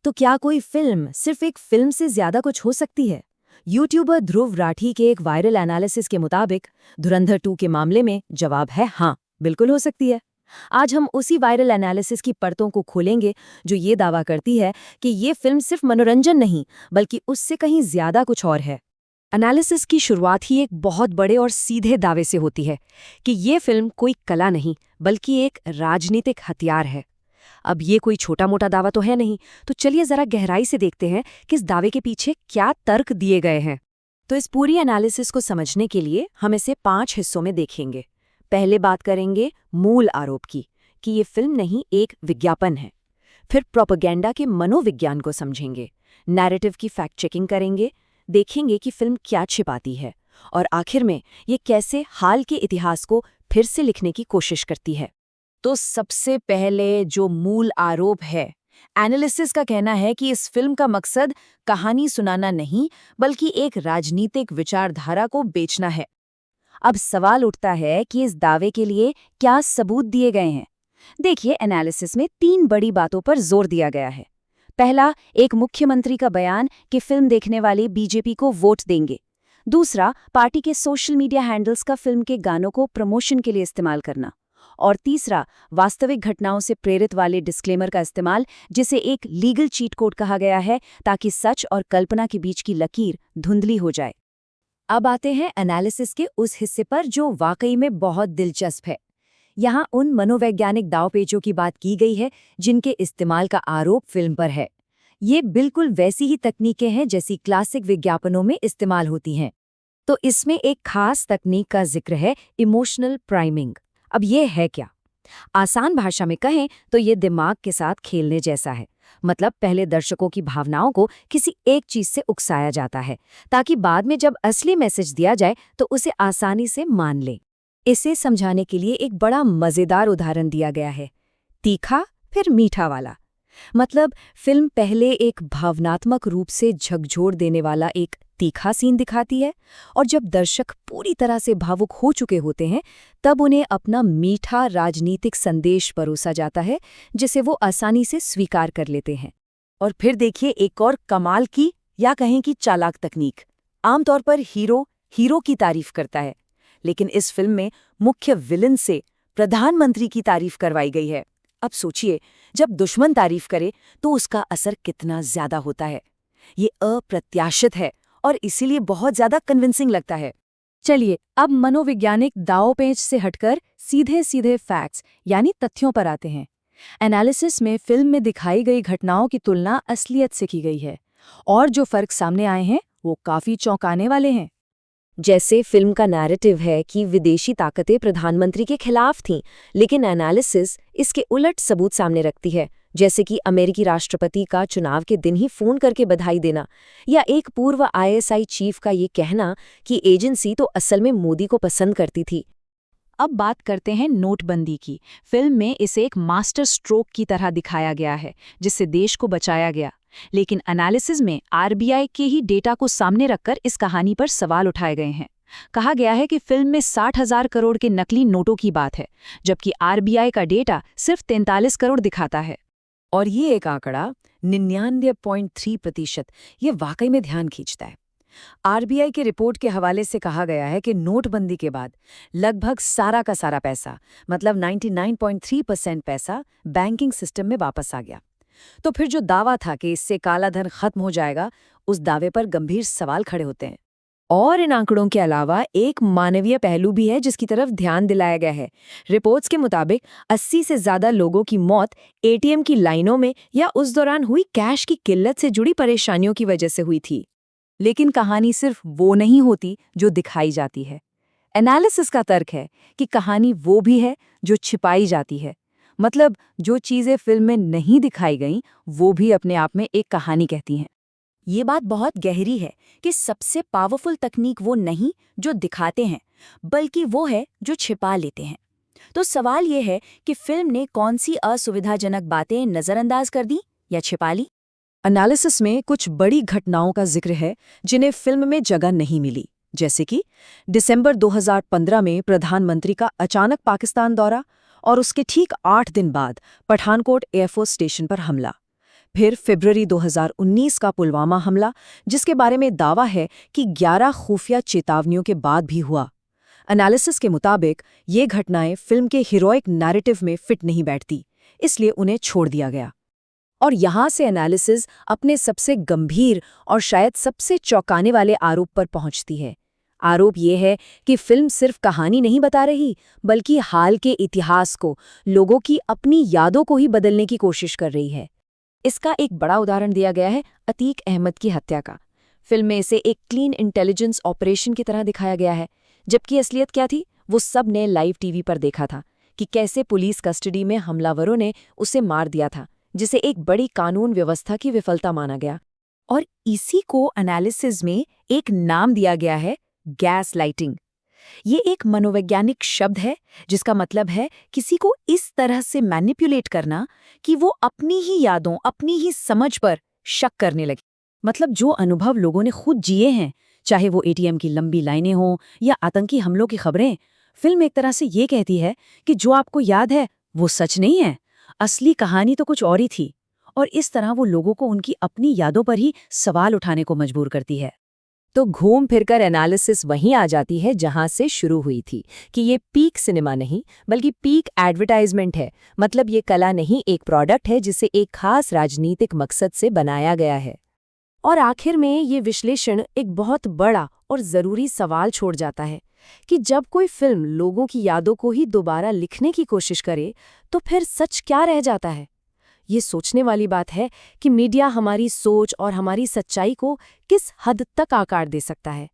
तो क्या कोई फिल्म सिर्फ एक फिल्म से ज्यादा कुछ हो सकती है? यूट्यूबर ध्रुव राठी के एक वायरल एनालिसिस के मुताबिक धुरंधर 2 के मामले में जवाब है हाँ, बिल्कुल हो सकती है। आज हम उसी वायरल एनालिसिस की परतों को खोलेंगे जो ये दावा करती है कि ये फिल्म सिर्फ मनोरंजन नहीं, बल्कि उससे कहीं ज्यादा कुछ और है। एनालिसिस की शुरुआत ही एक बहुत बड़े और सीधे दावे से होती है कि ये फिल्म कोई कला नहीं, बल्कि एक राजनीतिक हथियार है। अब ये कोई छोटा मोटा दावा तो है नहीं, तो चलिए जरा गहराई से देखते हैं कि इस दावे के पीछे क्या तर्क दिए गए हैं। तो इस पूरी एनालिसिस को समझने के लिए हम इसे 5 हिस्सों में देखेंगे। पहले बात करेंगे मूल आरोप की, कि ये फिल्म नहीं एक विज्ञापन है। फिर प्रोपेगेंडा के मनोविज्ञान को समझेंगे, नैरेटिव की फैक्ट चेकिंग करेंगे, देखेंगे कि फिल्म क्या छिपाती है, और आखिर में ये कैसे हाल के इतिहास को फिर से लिखने की कोशिश करती है। तो सबसे पहले जो मूल आरोप है, एनालिसिस का कहना है कि इस फिल्म का मकसद कहानी सुनाना नहीं, बल्कि एक राजनीतिक विचारधारा को बेचना है। अब सवाल उठता है कि इस दावे के लिए क्या सबूत दिए गए हैं। देखिए, एनालिसिस में 3 बड़ी बातों पर जोर दिया गया है। पहला, एक मुख्यमंत्री का बयान कि फिल्म देखने वाले बीजेपी को वोट देंगे। दूसरा, पार्टी के सोशल मीडिया हैंडल्स का फिल्म के गानों को प्रमोशन के लिए इस्तेमाल करना। और तीसरा, वास्तविक घटनाओं से प्रेरित वाले डिस्क्लेमर का इस्तेमाल, जिसे एक लीगल चीट कोड कहा गया है, ताकि सच और कल्पना के बीच की लकीर धुंधली हो जाए। अब आते हैं एनालिसिस के उस हिस्से पर जो वाकई में बहुत दिलचस्प है। यहाँ उन मनोवैज्ञानिक दांवपेचों की बात की गई है जिनके इस्तेमाल का आरोप फिल्म पर है। ये बिल्कुल वैसी ही तकनीकें हैं जैसी क्लासिक विज्ञापनों में इस्तेमाल होती हैं। तो इसमें एक खास तकनीक का जिक्र है, इमोशनल प्राइमिंग। अब ये है क्या? आसान भाषा में कहें तो ये दिमाग के साथ खेलने जैसा है। मतलब पहले दर्शकों की भावनाओं को किसी एक चीज से उकसाया जाता है, ताकि बाद में जब असली मैसेज दिया जाए तो उसे आसानी से मान ले। इसे समझाने के लिए एक बड़ा मजेदार उदाहरण दिया गया है, तीखा फिर मीठा वाला। मतलब फिल्म पहले एक भावनात्मक रूप से झकझोर देने वाला एक तीखा सीन दिखाती है, और जब दर्शक पूरी तरह से भावुक हो चुके होते हैं तब उन्हें अपना मीठा राजनीतिक संदेश परोसा जाता है, जिसे वो आसानी से स्वीकार कर लेते हैं। और फिर देखिए एक और कमाल की, या कहें कि चालाक तकनीक। आमतौर पर हीरो की तारीफ करता है, लेकिन इस फिल्म में मुख्य विलन से प्रधानमंत्री की तारीफ करवाई गई है। अब सोचिए, जब दुश्मन तारीफ करे तो उसका असर कितना ज्यादा होता है। ये अप्रत्याशित है और इसीलिए बहुत ज्यादा कन्विंसिंग लगता है। चलिए अब मनोवैज्ञानिक दांवपेच से हटकर सीधे सीधे फैक्ट्स यानी तथ्यों पर आते हैं। एनालिसिस में फिल्म में दिखाई गई घटनाओं की तुलना असलियत से की गई है, और जो फर्क सामने आए हैं वो काफी चौंकाने वाले हैं। जैसे फिल्म का नैरेटिव है कि विदेशी ताकतें प्रधानमंत्री के खिलाफ थीं, लेकिन एनालिसिस इसके उलट सबूत सामने रखती है, जैसे कि अमेरिकी राष्ट्रपति का चुनाव के दिन ही फोन करके बधाई देना, या एक पूर्व आईएसआई चीफ का ये कहना कि एजेंसी तो असल में मोदी को पसंद करती थी। अब बात करते हैं नोटबंदी की। फिल्म में इसे एक मास्टर स्ट्रोक की तरह दिखाया गया है, जिससे देश को बचाया गया। लेकिन एनालिसिस में आरबीआई के ही डेटा को सामने रखकर इस कहानी पर सवाल उठाए गए हैं। कहा गया है कि फिल्म में 60,000 करोड़ के नकली नोटों की बात है, जबकि आरबीआई का डेटा सिर्फ 43 करोड़ दिखाता है। और ये एक आंकड़ा 99.3%, ये वाकई में ध्यान खींचता है। आरबीआई की रिपोर्ट के हवाले से कहा गया है कि नोटबंदी के बाद लगभग सारा का सारा पैसा, मतलब 99.3% पैसा बैंकिंग सिस्टम में वापस आ गया। तो फिर जो दावा था कि इससे काला धन खत्म हो जाएगा, उस दावे पर गंभीर सवाल खड़े होते हैं। और इन आंकड़ों के अलावा एक मानवीय पहलू भी है जिसकी तरफ ध्यान दिलाया गया है। रिपोर्ट्स के मुताबिक 80 से ज्यादा लोगों की मौत एटीएम की लाइनों में या उस दौरान हुई कैश की किल्लत से जुड़ी परेशानियों की वजह से हुई थी। लेकिन कहानी सिर्फ वो नहीं होती जो दिखाई जाती है। एनालिसिस का तर्क है कि कहानी वो भी है जो छिपाई जाती है। मतलब जो चीजें फिल्म में नहीं दिखाई गईं, वो भी अपने आप में एक कहानी कहती हैं। ये बात बहुत गहरी है कि सबसे पावरफुल तकनीक वो नहीं जो दिखाते हैं, बल्कि वो है जो छिपा लेते हैं। तो सवाल ये है कि फिल्म ने कौन सी असुविधाजनक बातें नजरअंदाज कर दी या छिपा ली। एनालिसिस में कुछ बड़ी घटनाओं का जिक्र है जिन्हें फिल्म में जगह नहीं मिली, जैसे कि दिसंबर 2015 में प्रधानमंत्री का अचानक पाकिस्तान दौरा और उसके ठीक 8 दिन बाद पठानकोट एयरफोर्स स्टेशन पर हमला। फिर फरवरी 2019 का पुलवामा हमला, जिसके बारे में दावा है कि 11 खुफिया चेतावनियों के बाद भी हुआ। एनालिसिस के मुताबिक ये घटनाएं फिल्म के हीरोइक नैरेटिव में फिट नहीं बैठती, इसलिए उन्हें छोड़ दिया गया। और यहाँ से एनालिसिस अपने सबसे गंभीर और शायद सबसे चौंकाने वाले आरोप पर पहुंचती है। आरोप ये है कि फिल्म सिर्फ कहानी नहीं बता रही, बल्कि हाल के इतिहास को, लोगों की अपनी यादों को ही बदलने की कोशिश कर रही है। इसका एक बड़ा उदाहरण दिया गया है अतीक अहमद की हत्या का। फिल्म में इसे एक क्लीन इंटेलिजेंस ऑपरेशन की तरह दिखाया गया है, जबकि असलियत क्या थी वो सब ने लाइव टीवी पर देखा था कि कैसे पुलिस कस्टडी में हमलावरों ने उसे मार दिया था, जिसे एक बड़ी कानून व्यवस्था की विफलता माना गया। और इसी को एनालिसिस में एक नाम दिया गया है, गैस लाइटिंग। ये एक मनोवैज्ञानिक शब्द है जिसका मतलब है किसी को इस तरह से मैनिपुलेट करना कि वो अपनी ही यादों, अपनी ही समझ पर शक करने लगे। मतलब जो अनुभव लोगों ने खुद जिए हैं, चाहे वो एटीएम की लंबी लाइनें हों या आतंकी हमलों की खबरें, फिल्म एक तरह से ये कहती है कि जो आपको याद है वो सच नहीं है, असली कहानी तो कुछ और ही थी। और इस तरह वो लोगों को उनकी अपनी यादों पर ही सवाल उठाने को मजबूर करती है। तो घूम फिरकर एनालिसिस वहीं आ जाती है जहां से शुरू हुई थी कि ये पीक सिनेमा नहीं बल्कि पीक एडवर्टाइजमेंट है। मतलब ये कला नहीं, एक प्रोडक्ट है जिसे एक खास राजनीतिक मकसद से बनाया गया है। और आखिर में ये विश्लेषण एक बहुत बड़ा और ज़रूरी सवाल छोड़ जाता है कि जब कोई फिल्म लोगों की यादों को ही दोबारा लिखने की कोशिश करे तो फिर सच क्या रह जाता है। ये सोचने वाली बात है कि मीडिया हमारी सोच और हमारी सच्चाई को किस हद तक आकार दे सकता है।